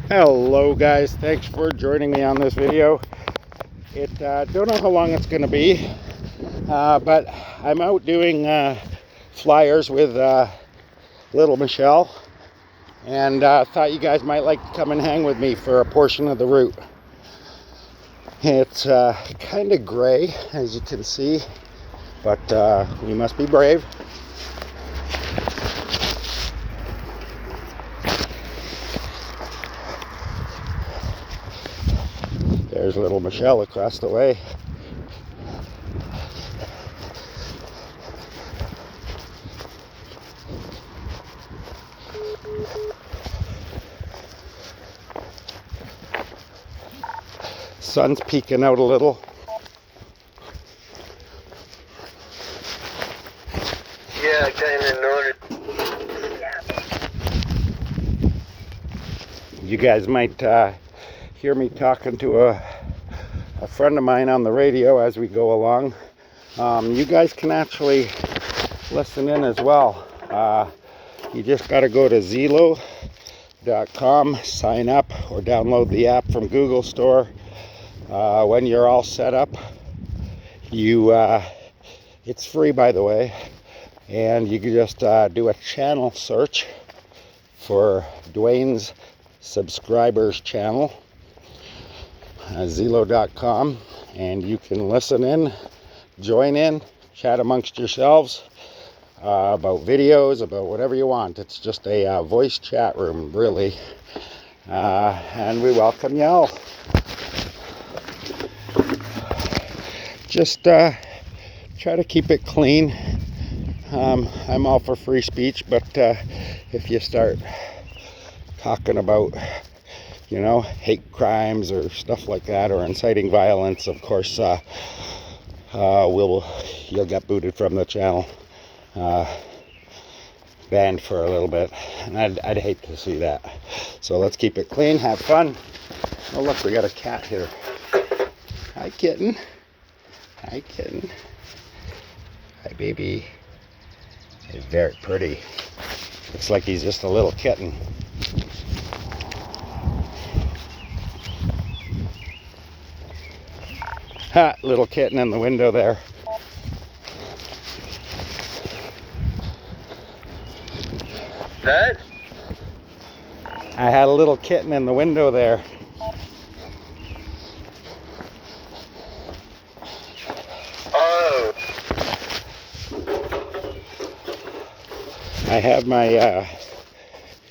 Hello guys, thanks for joining me on this video. Don't know how long it's going to be, but I'm out doing flyers with little Michelle, and thought you guys might like to come and hang with me for a portion of the route. It's kind of gray, as you can see, but we must be brave. There's little Michelle across the way. Sun's peeking out a little. Yeah, I kind of noticed. You guys might hear me talking to a friend of mine on the radio as we go along. You guys can actually listen in as well. You just got to go to Zelo.com, sign up, or download the app from Google Store. When you're all set up, it's free, by the way, and you can just do a channel search for Dwayne's subscribers channel, Zelo.com, and you can listen in, join in, chat amongst yourselves about videos, about whatever you want. It's just a voice chat room, really, and we welcome you all. Just try to keep it clean. I'm all for free speech, but if you start talking about, hate crimes or stuff like that, or inciting violence, of course, you'll get booted from the channel, banned for a little bit, and I'd hate to see that. So let's keep it clean, have fun. Oh look, we got a cat here. Hi kitten. Hi kitten. Hi baby. He's very pretty. Looks like he's just a little kitten. Ha! Little kitten in the window there. That? I had a little kitten in the window there. Oh. I have my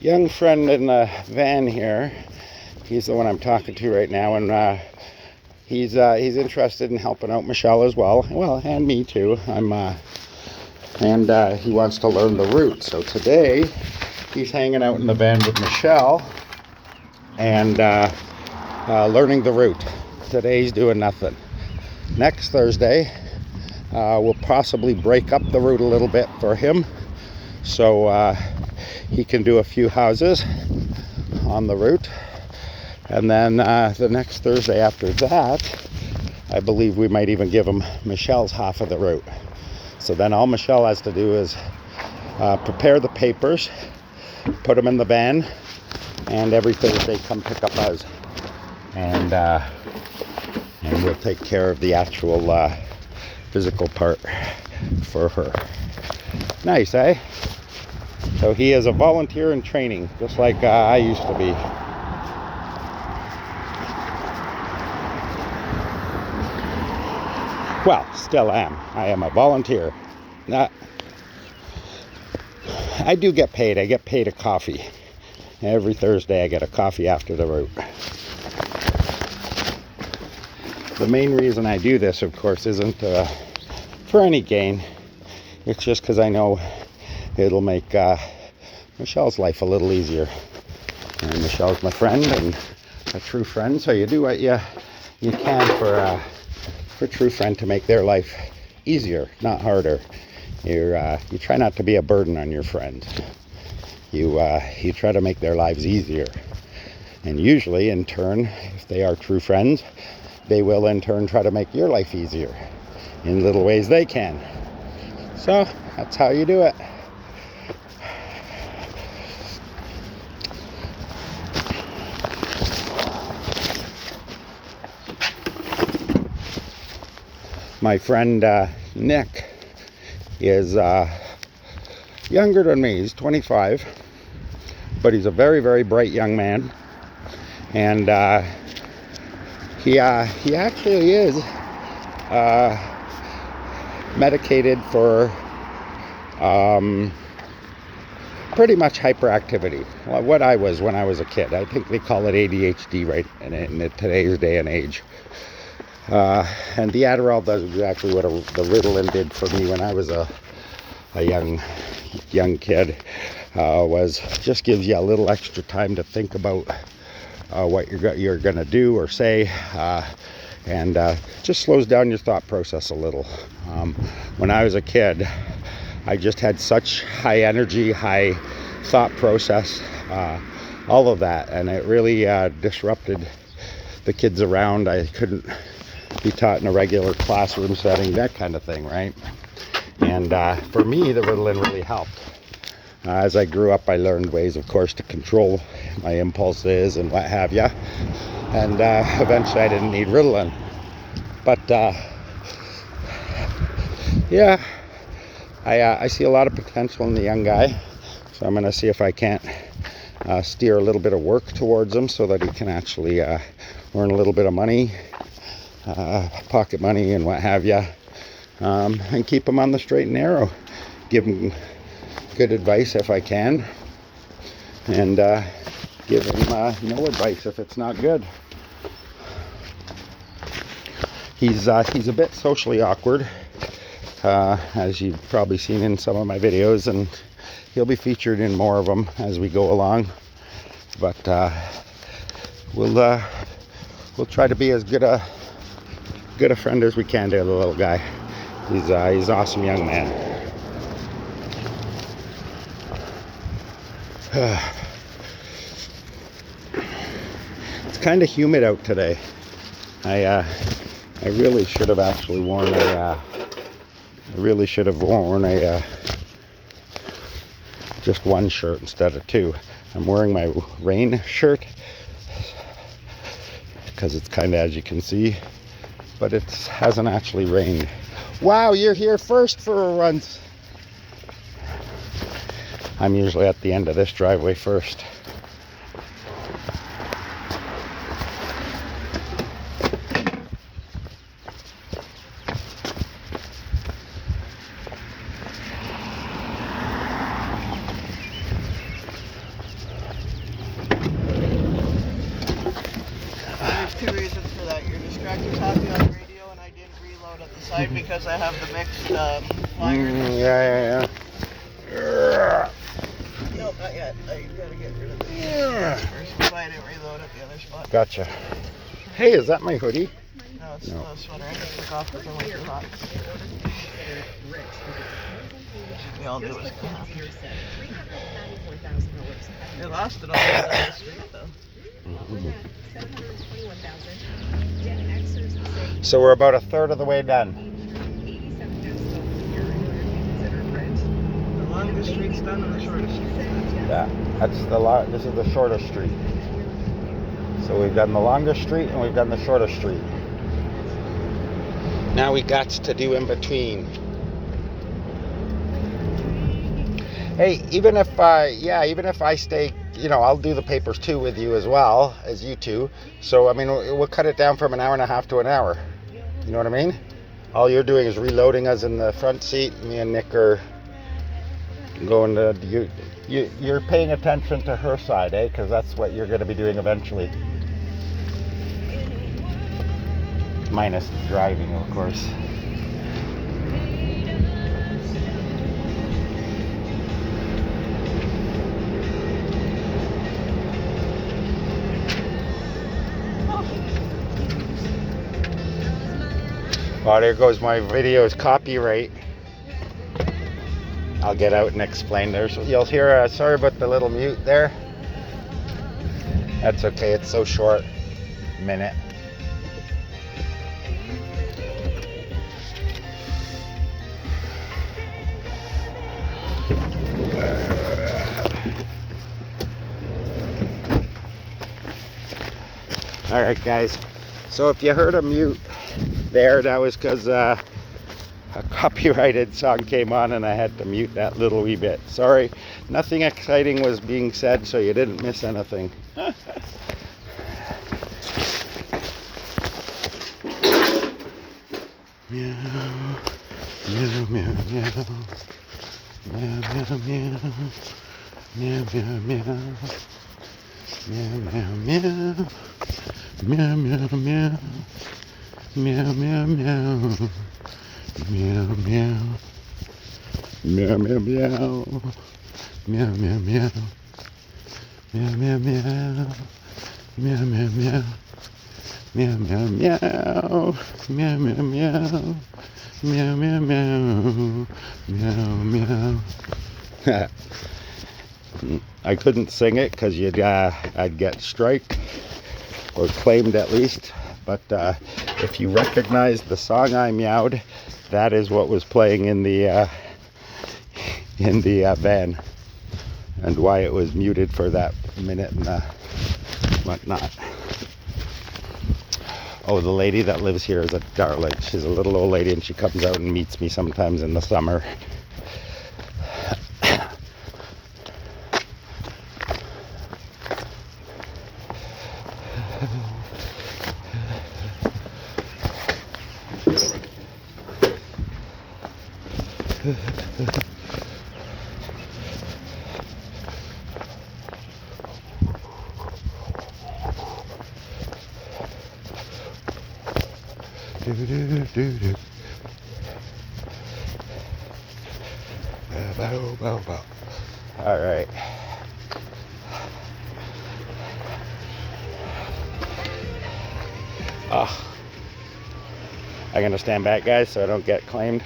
young friend in the van here. He's the one I'm talking to right now, and he's interested in helping out Michelle as well. Well, and me too. And he wants to learn the route. So today he's hanging out in the van with Michelle and learning the route. Today he's doing nothing. Next Thursday we'll possibly break up the route a little bit for him, so he can do a few houses on the route. And then the next Thursday after that, I believe we might even give him Michelle's half of the route. So then all Michelle has to do is prepare the papers, put them in the van, and every Thursday come pick up us. And we'll take care of the actual physical part for her. Nice, eh? So he is a volunteer in training, just like I used to be. Well, still am. I am a volunteer. I do get paid. I get paid a coffee. Every Thursday I get a coffee after the route. The main reason I do this, of course, isn't for any gain. It's just because I know it'll make Michelle's life a little easier. And Michelle's my friend, and a true friend, so you do what you can for a true friend to make their life easier, not harder. You try not to be a burden on your friend. You try to make their lives easier, and usually in turn, if they are true friends, they will in turn try to make your life easier in little ways they can. So that's how you do it. My friend Nick is younger than me. He's 25, but he's a very, very bright young man. And he actually is medicated for pretty much hyperactivity. Well, what I was when I was a kid. I think they call it ADHD right in today's day and age. And the Adderall does exactly what the Ritalin did for me when I was a young kid. Was just gives you a little extra time to think about what you're gonna do or say, and just slows down your thought process a little. When I was a kid, I just had such high energy, high thought process, all of that, and it really disrupted the kids around. I couldn't be taught in a regular classroom setting, that kind of thing, right? And for me, the Ritalin really helped. As I grew up, I learned ways, of course, to control my impulses and what have you. And eventually I didn't need Ritalin. But yeah, I see a lot of potential in the young guy. So I'm going to see if I can't steer a little bit of work towards him so that he can actually earn a little bit of money, pocket money and what have you, and keep him on the straight and narrow. Give him good advice if I can, and give him no advice if it's not good. He's a bit socially awkward, as you've probably seen in some of my videos, and he'll be featured in more of them as we go along. But we'll try to be as good a friend as we can to the little guy. He's an awesome young man. It's kind of humid out today. I really should have actually worn just one shirt instead of two. I'm wearing my rain shirt because it's kind of, as you can see, but it hasn't actually rained. Wow, you're here first for a run. I'm usually at the end of this driveway first. There's two reasons for that. Your distractor talking on the radio, and I didn't reload at the side because I have the mixed flyers. Yeah. No, not yet. I gotta get rid of this first. That's why I didn't reload at the other spot. Gotcha. Hey, is that my hoodie? No, it's the sweater. I just took off because I went too hot. We all do is come off. It lasted all the way down the street, though. So we're about a third of the way done. The longest street's done and the shortest street's done. Yeah, this is the shortest street. So we've done the longest street and we've done the shortest street. Now we got to do in between. Hey, even if I stay, I'll do the papers too with you as well as you two. So I mean, we'll cut it down from an hour and a half to an hour. You know what I mean? All you're doing is reloading us in the front seat. Me and Nick are going to you're paying attention to her side, eh? Because that's what you're going to be doing eventually. Minus driving, of course. Oh, there goes my video's copyright. I'll get out and explain. You'll hear, sorry about the little mute there. That's okay, it's so short. Minute. Alright guys, so if you heard a mute there, that was because a copyrighted song came on and I had to mute that little wee bit. Sorry, nothing exciting was being said, so you didn't miss anything. Meow, meow, meow, meow. Meow, meow, meow. Meow, meow, meow. Meow, meow, meow. Meow, meow, meow. Meow, meow, meow. Meow, meow. Meow, meow, meow. Meow, meow, meow. Meow, meow, meow. Meow, meow, meow. Meow, meow, meow. Meow, meow, meow. Meow, meow, meow. Meow, meow. I couldn't sing it because I'd get striked or claimed at least. But if you recognize the song I meowed, that is what was playing in the van, and why it was muted for that minute and whatnot. Oh, the lady that lives here is a darling. She's a little old lady, and she comes out and meets me sometimes in the summer. All right. I'm gonna stand back, guys, so I don't get claimed.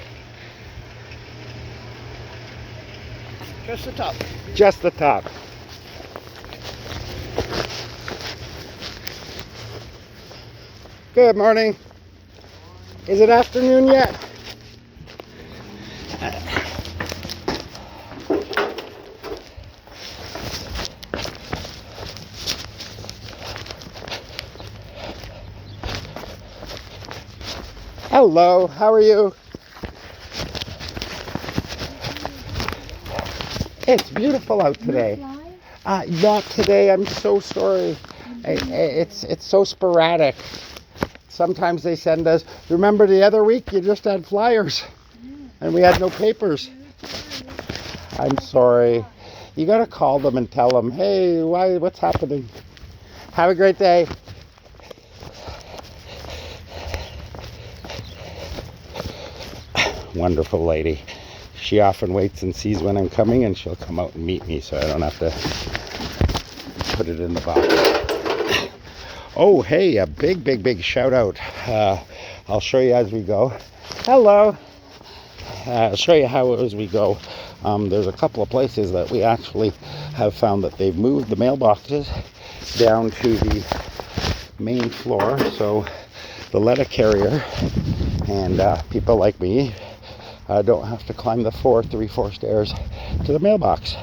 Just the top. Just the top. Good morning. Is it afternoon yet? Hello, how are you? It's beautiful out today. Not today, I'm so sorry. It's so sporadic. Sometimes they send us, remember the other week you just had flyers and we had no papers. I'm sorry. You gotta call them and tell them, hey, what's happening? Have a great day. Wonderful lady. She often waits and sees when I'm coming, and she'll come out and meet me, so I don't have to put it in the box. Oh, hey, a big shout out. I'll show you as we go. Hello. I'll show you how as we go. There's a couple of places that we actually have found that they've moved the mailboxes down to the main floor, so the letter carrier and people like me don't have to climb the 3-4 stairs to the mailbox.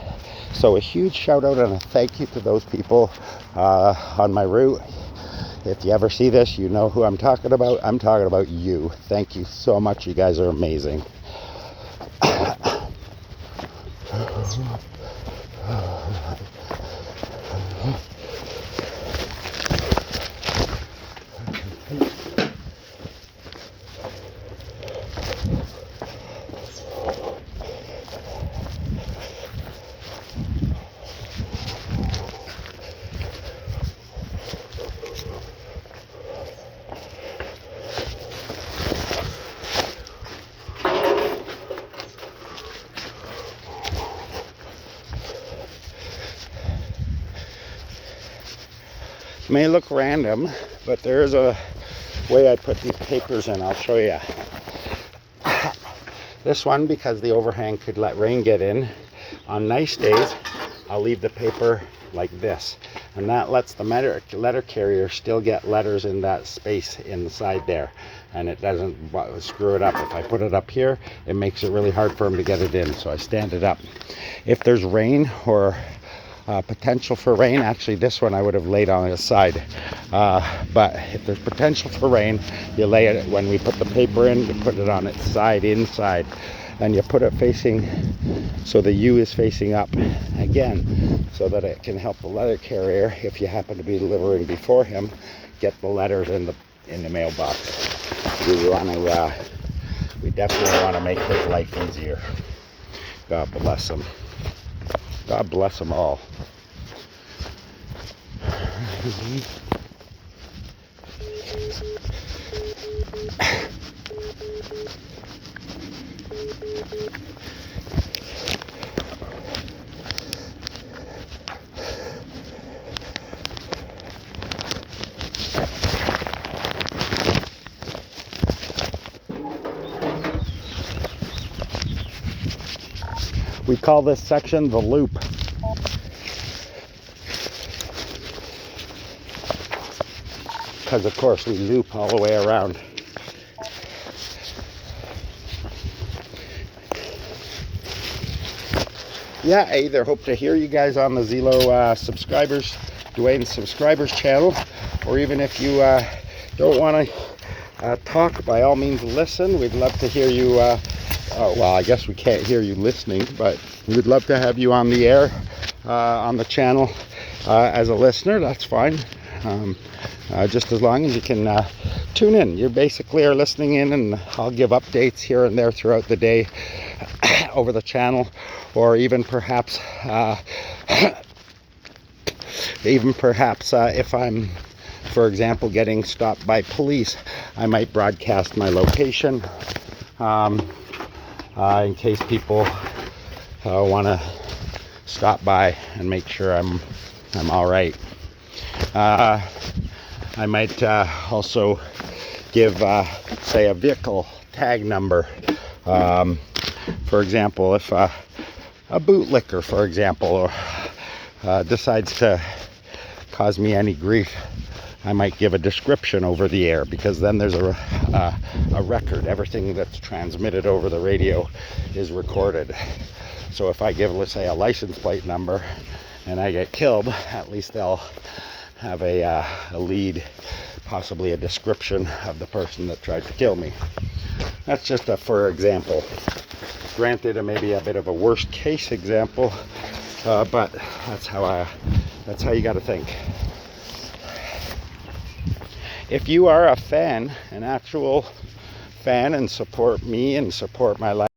So a huge shout out and a thank you to those people on my route. If you ever see this, you know who I'm talking about. I'm talking about you. Thank you so much. You guys are amazing. May look random, but there is a way I put these papers in. I'll show you. This one, because the overhang could let rain get in, on nice days I'll leave the paper like this, and that lets the letter carrier still get letters in that space inside there, and it doesn't screw it up. If I put it up here, it makes it really hard for them to get it in, so I stand it up. If there's rain or potential for rain. Actually, this one I would have laid on its side. But if there's potential for rain, you lay it, when we put the paper in, you put it on its side inside. And you put it facing, so the U is facing up again, so that it can help the letter carrier, if you happen to be delivering before him, get the letters in the mailbox. We definitely want to make his life easier. God bless him. God bless them all. We call this section the loop. Because of course we loop all the way around. Yeah, I either hope to hear you guys on the Zelo subscribers, Dwayne's subscribers channel, or even if you don't want to talk, by all means listen. We'd love to hear you. Well, I guess we can't hear you listening, but we'd love to have you on the air, on the channel as a listener. That's fine. Just as long as you can tune in. You basically are listening in, and I'll give updates here and there throughout the day over the channel, or even perhaps if I'm, for example, getting stopped by police, I might broadcast my location in case people want to stop by and make sure I'm all right. I might also give, say, a vehicle tag number. For example, if a bootlicker, for example, decides to cause me any grief, I might give a description over the air, because then there's a record. Everything that's transmitted over the radio is recorded. So if I give, let's say, a license plate number and I get killed, at least they'll have a lead, possibly a description of the person that tried to kill me. That's just a for example. Granted, it may be a bit of a worst case example, but that's how you got to think. If you are a fan, an actual fan, and support me and support my life,